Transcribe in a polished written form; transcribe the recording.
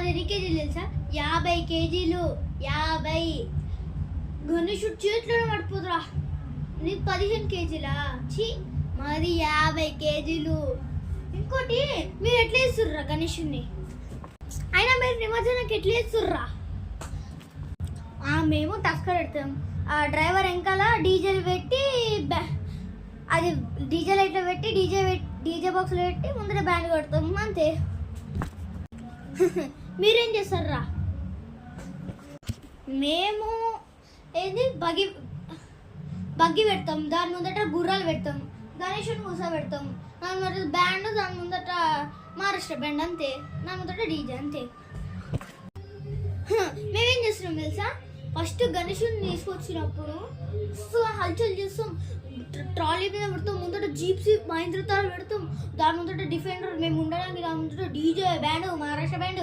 మాది ఎన్ని కేజీలు తెలుసా? 50 కేజీలు. 50. గణేశుడు చేతిలోనే పడిపోతురా. నీకు 15 కేజీలా? ఛీ, మాది 50 కేజీలు. ఇంకోటి, మీరు ఎట్లా వేస్తుర్రా గణేశుడిని? అయినా మీరు నిమజ్జనానికి ఎట్లా వేస్తుర్రా? మేము టస్క పెడతాం. ఆ డ్రైవర్ వెనకాల డీజేలు పెట్టి అది డీజే లైట్లో పెట్టి డీజే బాక్స్లో పెట్టి ముందర బ్యాండ్ కొడతాం అంతే. మీరేం చేస్తారా? మేము బగ్గి పెడతాం, దాని ముందట గుర్రాలు పెడతాం, గణేశుని కూస పెడతాం, దాని ముందట బ్యాండ్, దాని ముందట మహారాష్ట్ర బ్యాండ్ అంతే, దాని ముందట డీజే అంతే. మేమేం చేస్తున్నాం తెలుసా? ఫస్ట్ గణేశుని తీసుకొచ్చినప్పుడు హల్చల్ చేస్తాం, ట్రాలీ మీద పెడతాం, ముందట జీప్సీ మహేంద్ర తార్ పెడతాం, దాని ముందట డిఫెండర్ మేము ఉండడానికి, దాని ముందట డీజే బ్యాండ్, మహారాష్ట్ర బ్యాండ్